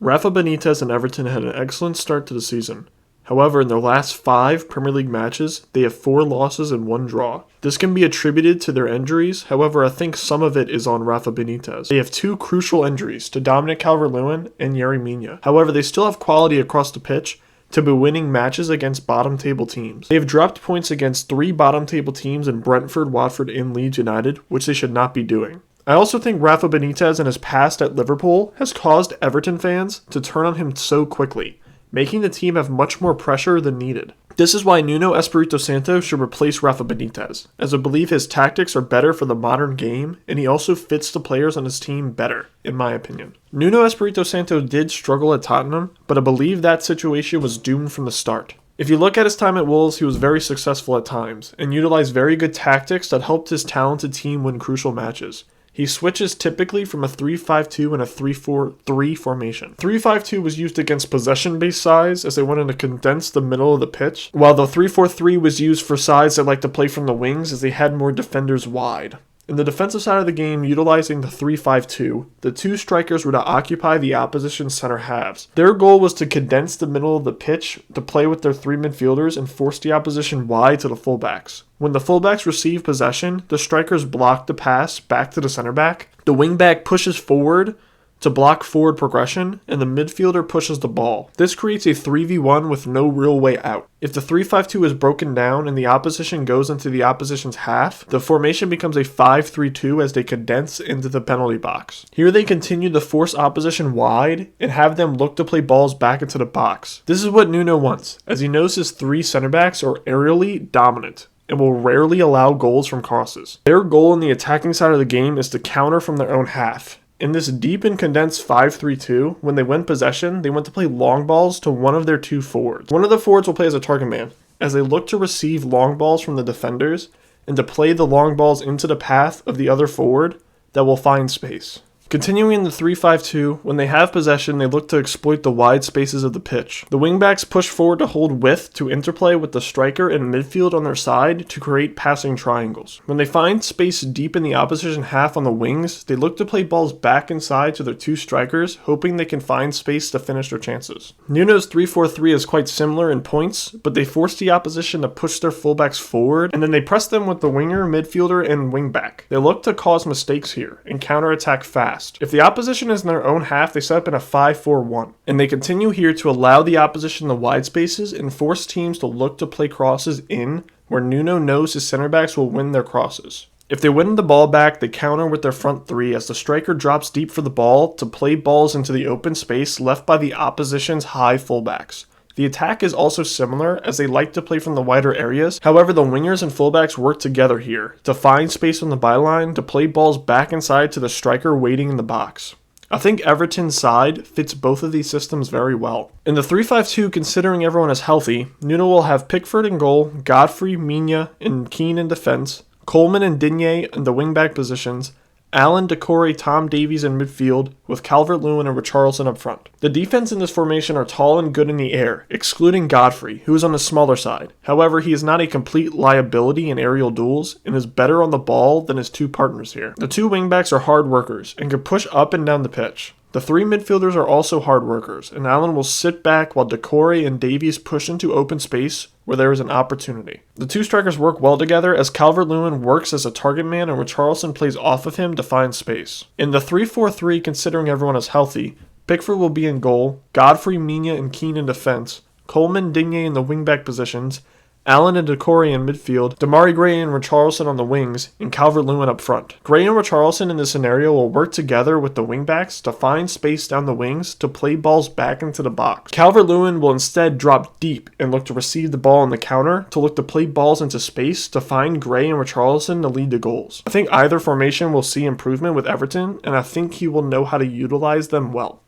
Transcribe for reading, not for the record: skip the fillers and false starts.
Rafa Benitez and Everton had an excellent start to the season. However, in their last 5 Premier League matches, they have 4 losses and 1 draw. This can be attributed to their injuries, however I think some of it is on Rafa Benitez. They have 2 crucial injuries to Dominic Calvert-Lewin and Yerry Mina. However, they still have quality across the pitch to be winning matches against bottom table teams. They have dropped points against 3 bottom table teams in Brentford, Watford, and Leeds United, which they should not be doing. I also think Rafa Benitez in his past at Liverpool has caused Everton fans to turn on him so quickly, making the team have much more pressure than needed. This is why Nuno Espirito Santo should replace Rafa Benitez, as I believe his tactics are better for the modern game, and he also fits the players on his team better, in my opinion. Nuno Espirito Santo did struggle at Tottenham, but I believe that situation was doomed from the start. If you look at his time at Wolves, he was very successful at times, and utilized very good tactics that helped his talented team win crucial matches. He switches typically from a 3-5-2 and a 3-4-3 formation. 3-5-2 was used against possession-based sides as they wanted to condense the middle of the pitch, while the 3-4-3 was used for sides that like to play from the wings as they had more defenders wide. In the defensive side of the game, utilizing the 3-5-2, the 2 strikers were to occupy the opposition center halves. Their goal was to condense the middle of the pitch to play with their 3 midfielders and force the opposition wide to the fullbacks. When the fullbacks receive possession, the strikers block the pass back to the center back. The wingback pushes forward to block forward progression, and the midfielder pushes the ball. This creates a 3v1 with no real way out. If the 3-5-2 is broken down and the opposition goes into the opposition's half, the formation becomes a 5-3-2 as they condense into the penalty box. Here they continue to force opposition wide and have them look to play balls back into the box. This is what Nuno wants, as he knows his 3 center backs are aerially dominant and will rarely allow goals from crosses. Their goal in the attacking side of the game is to counter from their own half. In this deep and condensed 5-3-2, when they win possession, they want to play long balls to one of their 2 forwards. One of the forwards will play as a target man, as they look to receive long balls from the defenders and to play the long balls into the path of the other forward that will find space. Continuing in the 3-5-2, when they have possession, they look to exploit the wide spaces of the pitch. The wingbacks push forward to hold width to interplay with the striker and midfield on their side to create passing triangles. When they find space deep in the opposition half on the wings, they look to play balls back inside to their 2 strikers, hoping they can find space to finish their chances. Nuno's 3-4-3 is quite similar in points, but they force the opposition to push their fullbacks forward, and then they press them with the winger, midfielder, and wingback. They look to cause mistakes here and counterattack fast. If the opposition is in their own half, they set up in a 5-4-1, and they continue here to allow the opposition the wide spaces and force teams to look to play crosses in where Nuno knows his center backs will win their crosses. If they win the ball back, they counter with their front 3 as the striker drops deep for the ball to play balls into the open space left by the opposition's high fullbacks. The attack is also similar as they like to play from the wider areas, however the wingers and fullbacks work together here to find space on the byline to play balls back inside to the striker waiting in the box. I think Everton's side fits both of these systems very well. In the 3-5-2, considering everyone is healthy, Nuno will have Pickford in goal, Godfrey, Mina, and Keane in defense, Coleman and Digne in the wingback positions, Allen, Decore, Tom Davies in midfield, with Calvert-Lewin and Richarlison up front. The defense in this formation are tall and good in the air, excluding Godfrey, who is on the smaller side. However, he is not a complete liability in aerial duels, and is better on the ball than his 2 partners here. The 2 wingbacks are hard workers, and can push up and down the pitch. The 3 midfielders are also hard workers, and Allen will sit back while Decore and Davies push into open space where there is an opportunity. The 2 strikers work well together as Calvert-Lewin works as a target man and Richarlison plays off of him to find space. In the 3-4-3, considering everyone is healthy, Pickford will be in goal, Godfrey, Mina, and Keane in defense, Coleman, Digne in the wingback positions, Allen and Decore in midfield, Demarai Gray and Richarlison on the wings, and Calvert-Lewin up front. Gray and Richarlison in this scenario will work together with the wingbacks to find space down the wings to play balls back into the box. Calvert-Lewin will instead drop deep and look to receive the ball on the counter to look to play balls into space to find Gray and Richarlison to lead to goals. I think either formation will see improvement with Everton, and I think he will know how to utilize them well.